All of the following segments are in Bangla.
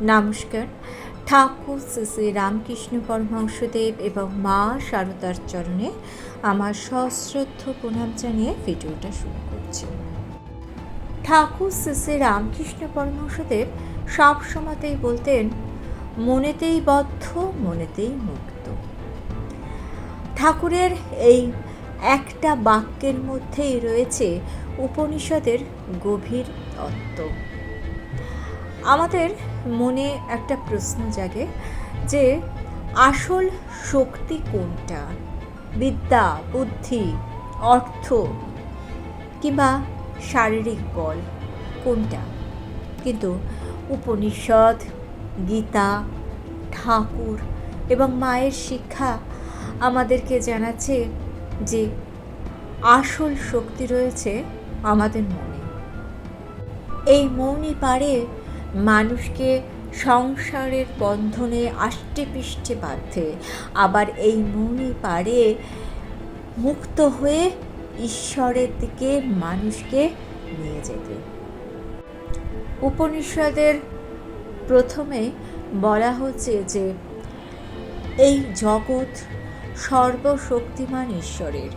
নমস্কার। ঠাকুর শ্রী শ্রী রামকৃষ্ণ পরমহংসদেব এবং মা শারদার চরণে আমার সশ্রদ্ধ প্রণাম জানিয়ে ভিডিওটা শুরু করছি। ঠাকুর শ্রী শ্রী রামকৃষ্ণ পরমহংসদেব সব সময়তেই বলতেন, মনেতেই বদ্ধ, মনেতেই মুক্ত। ঠাকুরের এই একটা বাক্যের মধ্যেই রয়েছে উপনিষদের গভীর তত্ত্ব। আমাদের মনে একটা প্রশ্ন জাগে যে আসল শক্তি কোনটা, বিদ্যা, বুদ্ধি, অর্থ কিংবা শারীরিক বল কোনটা? কিন্তু উপনিষদ, গীতা, ঠাকুর এবং মায়ের শিক্ষা আমাদেরকে জানাচ্ছে যে আসল শক্তি রয়েছে আমাদের মনে। এই মনই পারে মানুষকে সংসারের বন্ধনে আষ্টেপৃষ্ঠে বাঁধতে, আবার এই মনই পারে মুক্ত হয়ে ঈশ্বরের দিকে মানুষকে নিয়ে যেতে। উপনিষদের প্রথমে বলা হচ্ছে যে এই জগৎ সর্বশক্তিমান ঈশ্বরের।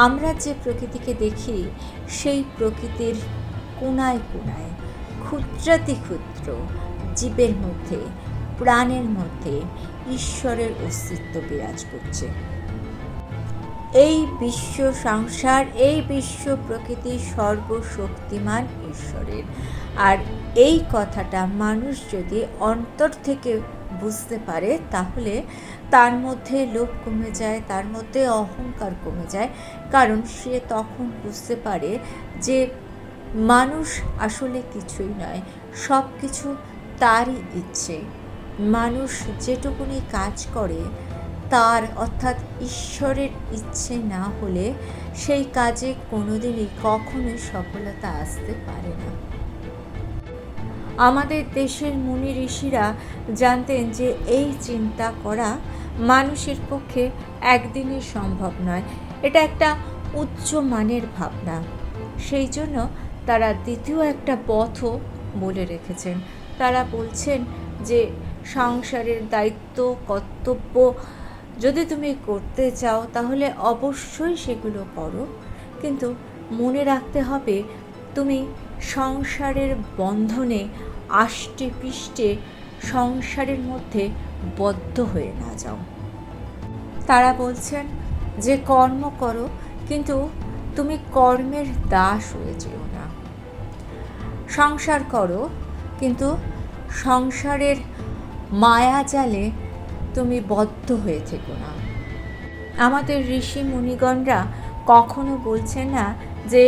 আমরা যে প্রকৃতিকে দেখি সেই প্রকৃতির কোনায় কোনায় ক্ষুদ্রাতি ক্ষুদ্র জীবের মধ্যে, প্রাণের মধ্যে ঈশ্বরের অস্তিত্ব বিরাজ করছে। এই বিশ্ব সংসার, এই বিশ্ব প্রকৃতি সর্বশক্তিমান ঈশ্বরের। আর এই কথাটা মানুষ যদি অন্তর থেকে বুঝতে পারে তাহলে তার মধ্যে লোভ কমে যায়, তার মধ্যে অহংকার কমে যায়। কারণ সে তখন বুঝতে পারে যে মানুষ আসলে কিছুই নয়, সব কিছু তারই ইচ্ছে। মানুষ যেটুকুনি কাজ করে তার অর্থাৎ ঈশ্বরের ইচ্ছে না হলে সেই কাজে কোনোদিনই কখনোই সফলতা আসতে পারে না। আমাদের দেশের মুনি ঋষিরা জানতেন যে এই চিন্তা করা মানুষের পক্ষে একদিনে সম্ভব নয়, এটা একটা উচ্চ মানের ভাবনা। সেই জন্য তারা দ্বিতীয় একটা পথও বলে রেখেছেন। তারা বলছেন যে সংসারের দায়িত্ব, কর্তব্য যদি তুমি করতে চাও তাহলে অবশ্যই সেগুলো করো, কিন্তু মনে রাখতে হবে তুমি সংসারের বন্ধনে আষ্টে পৃষ্ঠে সংসারের মধ্যে বদ্ধ হয়ে না যাও। তারা বলছেন যে কর্ম করো, কিন্তু তুমি কর্মের দাস হয়ে যেও না। সংসার করো, কিন্তু সংসারের মায়াজালে তুমি বদ্ধ হয়ে থেকো না। আমাদের ঋষি মুনিগণরা কখনো বলছেন না যে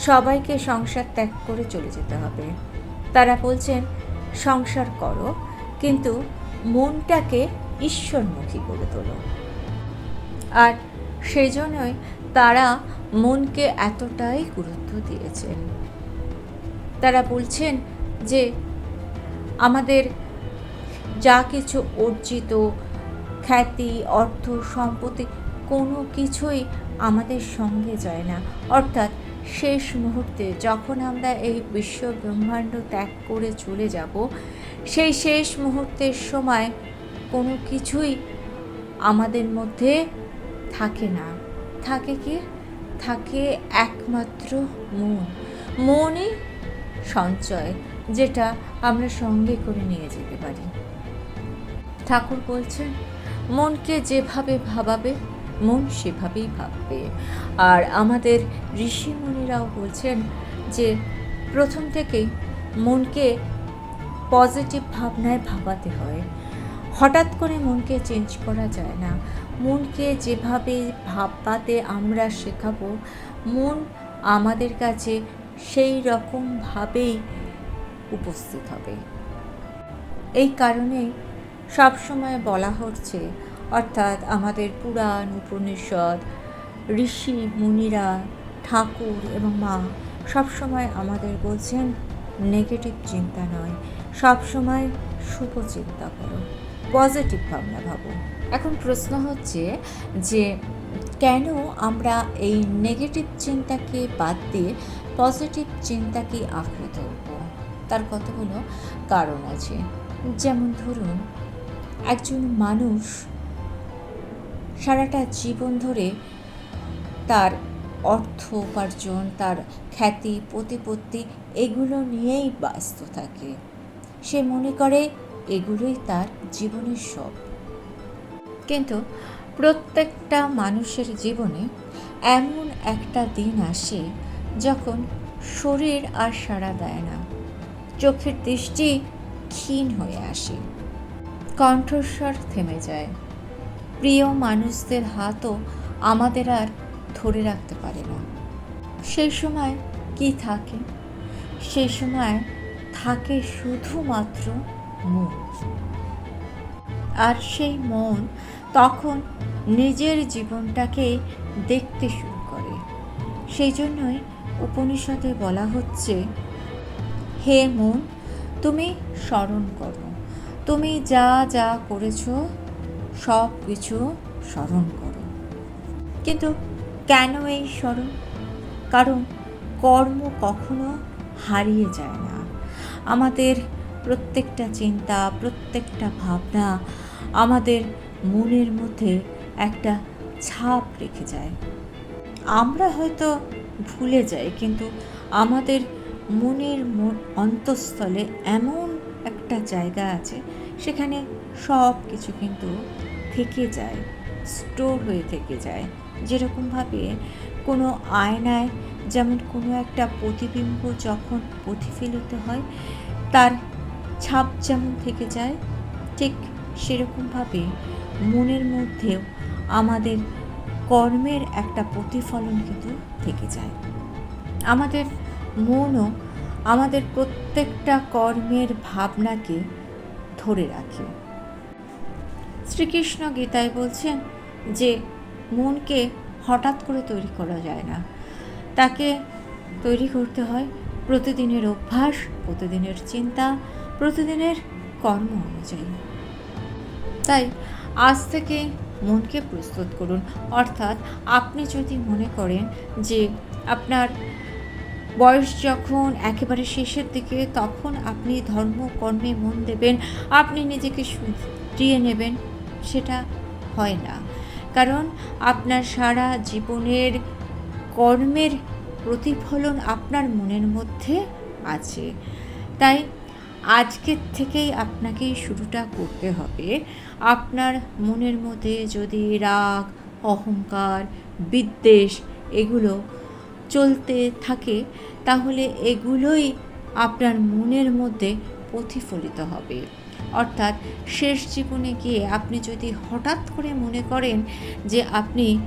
সবাইকে সংসার ত্যাগ করে চলে যেতে হবে। তারা বলছেন সংসার করো, কিন্তু মনটাকে ঈশ্বরমুখী করে তোলো। আর সেই জন্যই তারা মনকে এতটাই গুরুত্ব দিয়েছেন। তারা বলছেন যে আমাদের যা কিছু অর্জিত খ্যাতি, অর্থ, সম্পত্তি কোনো কিছুই আমাদের সঙ্গে যায় না। অর্থাৎ শেষ মুহূর্তে যখন আমরা এই বিশ্ব ব্রহ্মাণ্ড ত্যাগ করে চলে যাব, সেই শেষ মুহূর্তের সময় কোনো কিছুই আমাদের মধ্যে থাকে না। থাকে কি? থাকে একমাত্র মনই সঞ্চয়, যেটা আমরা সঙ্গে করে নিয়ে যেতে পারি। ঠাকুর বলছেন মনকে যেভাবে ভাবাবে মন সেভাবেই ভাববে। আর আমাদের ঋষিমুনিরাও বলছেন যে প্রথম থেকেই মনকে পজিটিভ ভাবনায় ভাবাতে হয়। হঠাৎ করে মনকে চেঞ্জ করা যায় না। মনকে যেভাবে ভাবাতে আমরা শেখাবো, মন আমাদের কাছে সেই রকমভাবেই উপস্থিত হবে। এই কারণেই সবসময় বলা হচ্ছে, অর্থাৎ আমাদের পুরাণ, উপনিষদ, ঋষি মুনিরা, ঠাকুর এবং মা সবসময় আমাদের বলছেন নেগেটিভ চিন্তা নয়, সবসময় শুভ চিন্তা করো, পজিটিভ ভাবনা ভাবো। এখন প্রশ্ন হচ্ছে যে কেন আমরা এই নেগেটিভ চিন্তাকে বাদ দিয়ে পজিটিভ চিন্তাকে আঁকড়ে ধরব? তার কতগুলো কারণ আছে। যেমন ধরুন, একজন মানুষ সারাটা জীবন ধরে তার অর্থ উপার্জন, তার খ্যাতি, প্রতিপত্তি এগুলো নিয়েই ব্যস্ত থাকে। সে মনে করে এগুলোই তার জীবনের সব। কিন্তু প্রত্যেকটা মানুষের জীবনে এমন একটা দিন আসে যখন শরীর আর সাড়া দেয় না, চোখের দৃষ্টি ক্ষীণ হয়ে আসে, কণ্ঠস্বর থেমে যায়, প্রিয় মানুষদের হাতও আমাদের আর ধরে রাখতে পারে না। সেই সময় কি থাকে? সেই সময় থাকে শুধুমাত্র মন। আর সেই মন তখন নিজের জীবনটাকে দেখতে শুরু করে। সেই জন্যই উপনিষদে বলা হচ্ছে, হে মন, তুমি স্মরণ করো, তুমি যা যা করেছ সব কিছু স্মরণ করো। কিন্তু কেন এই স্মরণ? কারণ কর্ম কখনো হারিয়ে যায় না। আমাদের প্রত্যেকটা চিন্তা, প্রত্যেকটা ভাবনা আমাদের মনের মধ্যে একটা ছাপ রেখে যায়। আমরা হয়তো ভুলে যাই, কিন্তু আমাদের মনের অন্তঃস্থলে এমন একটা জায়গা আছে, সেখানে সব কিছু কিন্তু থেকে যায়, স্টোর হয়ে থেকে যায়। যেরকমভাবে কোনো আয়নায় যেমন কোনো একটা প্রতিবিম্ব যখন প্রতিফলিত হয়, তার ছাপ যেমন থেকে যায়, ঠিক সেরকমভাবে মনের মধ্যেও আমাদের কর্মের একটা প্রতিফলন কিন্তু থেকে যায়। আমাদের মনও আমাদের প্রত্যেকটা কর্মের ভাবনাকে ধরে রাখে। শ্রীকৃষ্ণ গীতায় বলছেন যে মনকে হঠাৎ করে তৈরি করা যায় না, তাকে তৈরি করতে হয় প্রতিদিনের অভ্যাস, প্রতিদিনের চিন্তা, প্রতিদিনের কর্ম অনুযায়ী। তাই আজ থেকে মনকে প্রস্তুত করুন। অর্থাৎ আপনি যদি মনে করেন যে আপনার বয়স যখন একেবারে শেষের দিকে, তখন আপনি ধর্মকর্মে মন দেবেন, আপনি নিজেকে শুধরিয়ে নেবেন, সেটা হয় না। কারণ আপনার সারা জীবনের কর্মের প্রতিফলন আপনার মনের মধ্যে আছে। তাই আজকের থেকেই আপনাকে শুরুটা করতে হবে। আপনার মনের মধ্যে যদি রাগ, অহংকার, বিদ্বেষ এগুলো চলতে থাকে, তাহলে এগুলোই আপনার মনের মধ্যে প্রতিফলিত হবে। অর্থাৎ শেষ জীবনে গিয়ে আপনি যদি হঠাৎ করে মনে করেন যে আপনি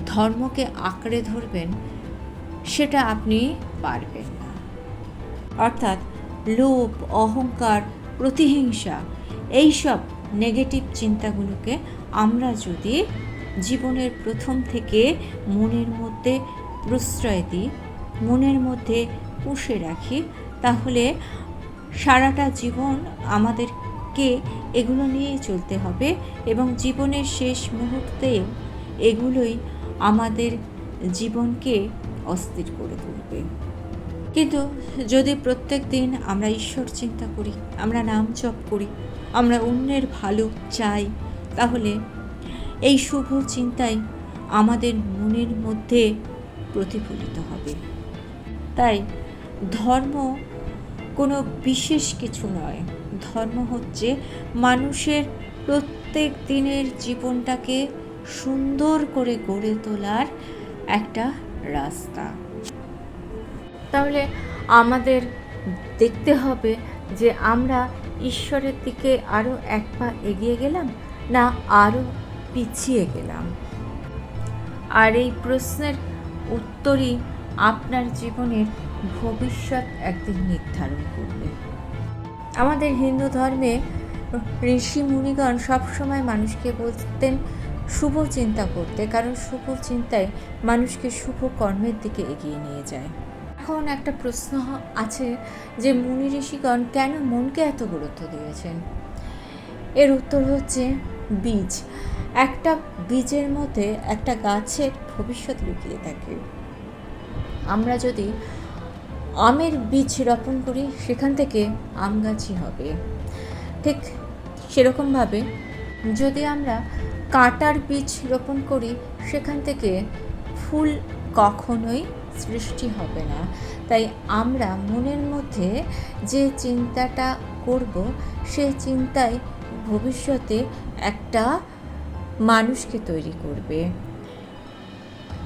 ধর্মকে আঁকড়ে ধরবেন, সেটা আপনি পারবেন না। অর্থাৎ লোভ, অহংকার, প্রতিহিংসা, এইসব নেগেটিভ চিন্তাগুলোকে আমরা যদি জীবনের প্রথম থেকে মনের মধ্যে প্রশ্রয় দিই, মনের মধ্যে পুষে রাখি, তাহলে সারাটা জীবন আমাদেরকে এগুলো নিয়েই চলতে হবে এবং জীবনের শেষ মুহূর্তেও এগুলোই আমাদের জীবনকে অস্থির করে তুলবে। কিন্তু যদি প্রত্যেক দিন আমরা ঈশ্বর চিন্তা করি, আমরা নাম জপ করি, আমরা অন্যের ভালো চাই, তাহলে এই শুভ চিন্তাই আমাদের মনের মধ্যে প্রতিফলিত হবে। তাই ধর্ম কোনো বিশেষ কিছু নয়, ধর্ম হচ্ছে মানুষের প্রত্যেক দিনের জীবনটাকে সুন্দর করে গড়ে তোলার একটা রাস্তা। তাহলে আমাদের দেখতে হবে যে আমরা ঈশ্বরের দিকে আরও এক পা এগিয়ে গেলাম না আরও পিছিয়ে গেলাম। আর এই প্রশ্নের উত্তরই আপনার জীবনের ভবিষ্যৎ একদিন নির্ধারণ করবে। আমাদের হিন্দু ধর্মে ঋষি মুনিগণ সবসময় মানুষকে বলতেন শুভ চিন্তা করতে, কারণ শুভ চিন্তায় মানুষকে শুভ কর্মের দিকে এগিয়ে নিয়ে যায়। এখন একটা প্রশ্ন আছে যে মুনি ঋষিগণ কেন মনকে এত গুরুত্ব দিয়েছেন? এর উত্তর হচ্ছে বীজ। একটা বীজের মধ্যে একটা গাছের ভবিষ্যৎ লুকিয়ে থাকে। আমরা যদি আমের বীজ রোপণ করি, সেখান থেকে আম গাছই হবে। ঠিক সেরকমভাবে যদি আমরা কাঁটার বীজ রোপণ করি, সেখান থেকে ফুল কখনোই সৃষ্টি হবে না। তাই আমরা মনের মধ্যে যে চিন্তাটা করব, সে চিন্তাই ভবিষ্যতে একটা মানুষকে তৈরি করবে।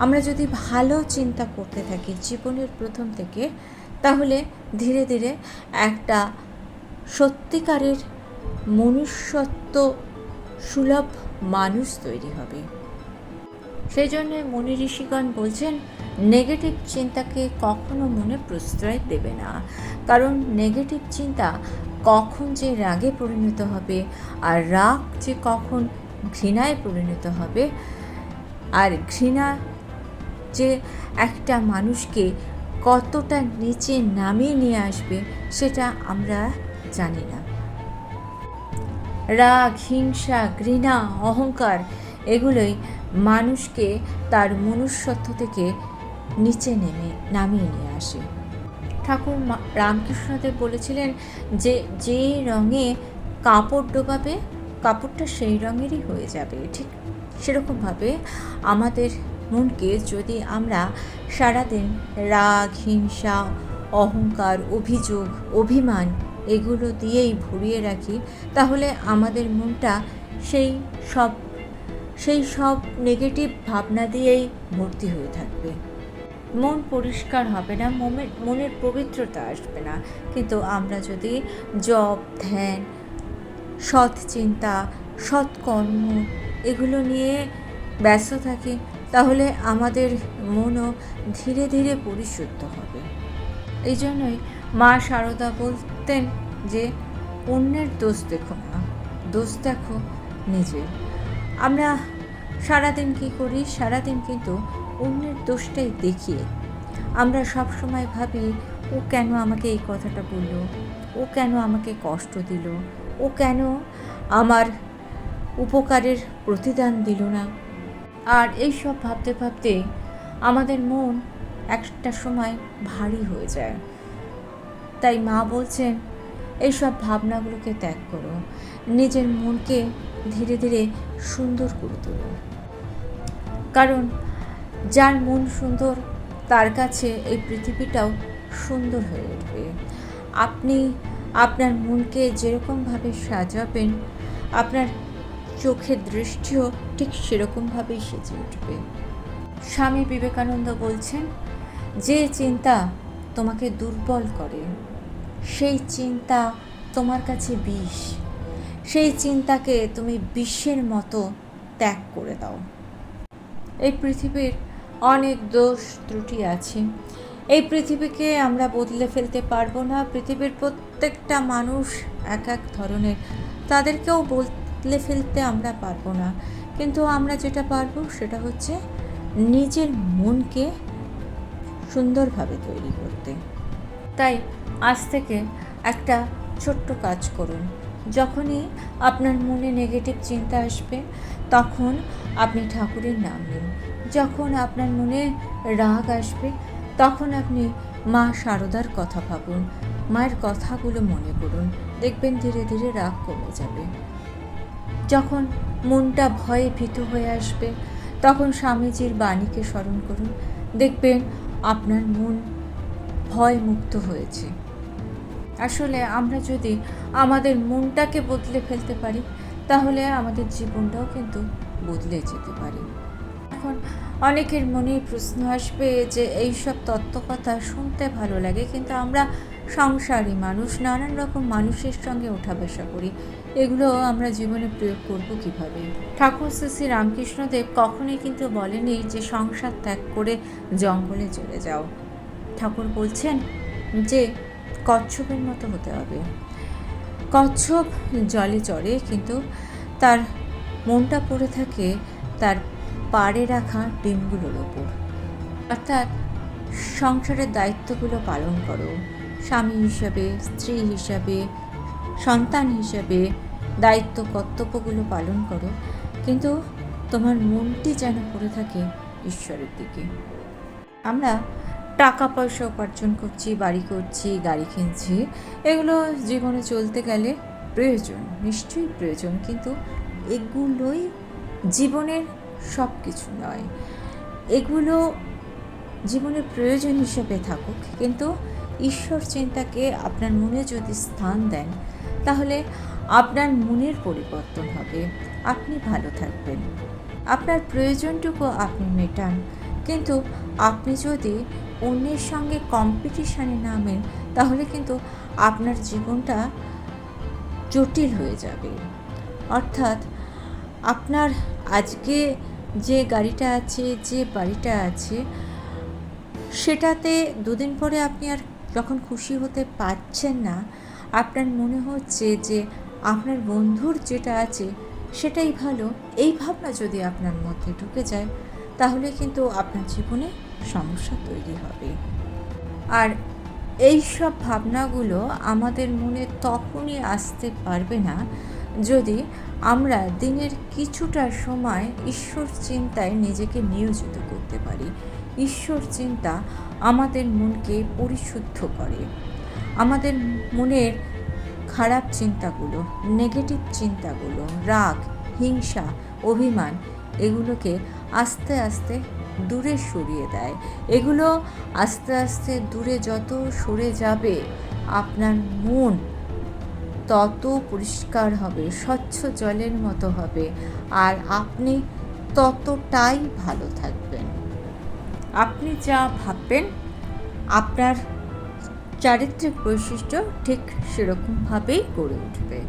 আমরা যদি ভালো চিন্তা করতে থাকি জীবনের প্রথম থেকে, তাহলে ধীরে ধীরে একটা সত্যিকারের মনুষ্যত্ব সুলভ মানুষ তৈরি হবে। সেই জন্য মুনি ঋষিগণ বলছেন, নেগেটিভ চিন্তাকে কখনো মনে প্রশ্রয় দেবে না। কারণ নেগেটিভ চিন্তা কখন যে রাগে পরিণত হবে, আর রাগ যে কখন ঘৃণায় পরিণত হবে, আর ঘৃণা যে একটা মানুষকে কতটা নিচে নামিয়ে নিয়ে আসবে, সেটা আমরা জানি না। রাগ, হিংসা, ঘৃণা, অহংকার এগুলোই মানুষকে তার মনুষ্যত্ব থেকে নিচে নামিয়ে নিয়ে আসে। ঠাকুর রামকৃষ্ণদেব বলেছিলেন যে যে রঙে কাপড় ডোবাবে, কাপড়টা সেই রঙেরই হয়ে যাবে। ঠিক সেরকমভাবে আমাদের মনকে যদি আমরা সারাদিন রাগ, হিংসা, অহংকার, অভিযোগ, অভিমান এগুলো দিয়েই ভরিয়ে রাখি, তাহলে আমাদের মনটা সেই সব নেগেটিভ ভাবনা দিয়েই ভর্তি হয়ে থাকবে। মন পরিষ্কার হবে না, মনের পবিত্রতা আসবে না। কিন্তু আমরা যদি জপ, ধ্যান, সৎ চিন্তা, সৎকর্ম এগুলো নিয়ে ব্যস্ত থাকি, তাহলে আমাদের মনও ধীরে ধীরে পরিশুদ্ধ হবে। এই জন্যই মা শারদা বলতেন যে অন্যের দোষ দেখো না, দোষ দেখো নিজের। আমরা সারাদিন কী করি? সারাদিন কিন্তু অন্যের দোষটাই দেখি। আমরা সব সময় ভাবি, ও কেন আমাকে এই কথাটা বলল, ও কেন আমাকে কষ্ট দিল, ও কেন আমার উপকারের প্রতিদান দিল না। আর এই সব ভাবতে ভাবতে আমাদের মন একটা সময় ভারী হয়ে যায়। তাই মা বলছেন, এইসব ভাবনাগুলোকে ত্যাগ করো, নিজের মনকে ধীরে ধীরে সুন্দর করে তোলো। কারণ যার মন সুন্দর, তার কাছে এই পৃথিবীটাও সুন্দর হয়ে উঠবে। আপনি আপনার মনকে যেরকমভাবে সাজাবেন, আপনার চোখের দৃষ্টিও ঠিক সেরকমভাবেই সেজে উঠবে। স্বামী বিবেকানন্দ বলছেন, যে চিন্তা তোমাকে দুর্বল করে, সেই চিন্তা তোমার কাছে বিষ। সেই চিন্তাকে তুমি বিষের মতো ত্যাগ করে দাও। এই পৃথিবীর অনেক দোষ ত্রুটি আছে। এই পৃথিবীকে আমরা বদলে ফেলতে পারবো না। পৃথিবীর প্রত্যেকটা মানুষ এক এক ধরনের, তাদেরকেও বদলে ফেলতে আমরা পারবো না। কিন্তু আমরা যেটা পারবো সেটা হচ্ছে নিজের মনকে সুন্দরভাবে তৈরি করতে। তাই আজ থেকে একটা ছোট্ট কাজ করুন। যখনই আপনার মনে নেগেটিভ চিন্তা আসবে, তখন আপনি ঠাকুরের নাম নিন। যখন আপনার মনে রাগ আসবে, তখন আপনি মা শারদার কথা ভাবুন, মায়ের কথাগুলো মনে করুন। দেখবেন ধীরে ধীরে রাগ কমে যাবে। যখন মনটা ভয়ে ভীত হয়ে আসবে, তখন স্বামীজির বাণীকে স্মরণ করুন। দেখবেন আপনার মন ভয় মুক্ত হয়েছে। আসলে আমরা যদি আমাদের মনটাকে বদলে ফেলতে পারি, তাহলে আমাদের জীবনটাও কিন্তু বদলে যেতে পারে। এখন অনেকের মনে প্রশ্ন আসবে যে এইসব তত্ত্বকথা শুনতে ভালো লাগে, কিন্তু আমরা সংসারী মানুষ, নানান রকম মানুষের সঙ্গে ওঠা বসা করি, এগুলো আমরা জীবনে প্রয়োগ করব কিভাবে? ঠাকুর শ্রী রামকৃষ্ণদেব কখনোই কিন্তু বলেনি যে সংসার ত্যাগ করে জঙ্গলে চলে যাও। ঠাকুর বলছেন যে কচ্ছপের মতো হতে হবে। কচ্ছপ জলে চড়ে, কিন্তু তার মনটা পড়ে থাকে তার পাড়ে রাখা ডিমগুলোর ওপর। অর্থাৎ সংসারের দায়িত্বগুলো পালন করো, স্বামী হিসাবে, স্ত্রী হিসাবে, সন্তান হিসাবে দায়িত্ব কর্তব্যগুলো পালন করো, কিন্তু তোমার মনটি যেন পড়ে থাকে ঈশ্বরের দিকে। আমরা টাকা পয়সা উপার্জন করছি, বাড়ি করছি, গাড়ি কিনছি, এগুলো জীবনে চলতে গেলে প্রয়োজন, নিশ্চয়ই প্রয়োজন, কিন্তু এগুলোই জীবনের সব কিছু নয়। এগুলো জীবনের প্রয়োজন হিসেবে থাকুক, কিন্তু ঈশ্বর চিন্তাকে আপনার মনে যদি স্থান দেন, তাহলে আপনার মনের পরিবর্তন হবে, আপনি ভালো থাকবেন, আপনার প্রয়োজনটুকু আপনি মেটান। কিন্তু আপনি যদি অন্যের সঙ্গে কম্পিটিশানে নামেন, তাহলে কিন্তু আপনার জীবনটা জটিল হয়ে যাবে। অর্থাৎ আপনার আজকে যে গাড়িটা আছে, যে বাড়িটা আছে, সেটাতে দুদিন পরে আপনি আর যখন খুশি হতে পারছেন না, আপনার মনে হচ্ছে যে আপনার বন্ধুর যেটা আছে সেটাই ভালো, এই ভাবনা যদি আপনার মধ্যে ঢুকে যায়, তাহলে কিন্তু আপনার জীবনে সমস্যা তৈরি হবে। আর এই সব ভাবনাগুলো আমাদের মনে তখনই আসতে পারবে না যদি আমরা দিনের কিছুটা সময় ঈশ্বর চিন্তায় নিজেকে নিয়োজিত করতে পারি। ঈশ্বর চিন্তা আমাদের মনকে পরিশুদ্ধ করে, আমাদের মনের খারাপ চিন্তাগুলো, নেগেটিভ চিন্তাগুলো, রাগ, হিংসা, অভিমান, এগুলোকে আস্তে আস্তে দূরে সরিয়ে দেয়। এগুলো আস্তে আস্তে দূরে যত সরে যাবে, আপনার মন তত পরিষ্কার হবে, স্বচ্ছ জলের মতো হবে, আর আপনি ততটাই ভালো থাকবেন। আপনি যা ভাববেন, আপনার চারিত্রিক বৈশিষ্ট্য ঠিক সেরকমভাবেই গড়ে উঠবে।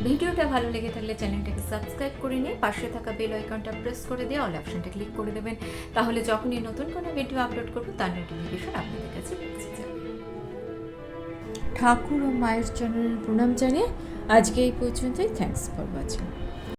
ভিডিওটা ভালো লেগে থাকলে চ্যানেলটাকে সাবস্ক্রাইব করে নিয়ে পাশে থাকা বেল আইকনটা প্রেস করে দিয়ে অল অপশনটা ক্লিক করে দেবেন। তাহলে যখনই নতুন কোনো ভিডিও আপলোড করব, তার নোটিফিকেশন আপনাদের কাছে পৌঁছে যাবে। ঠাকুর ও মায়ের চরণে প্রণাম জানিয়ে আজকে এই পর্যন্তই। Thanks for watching.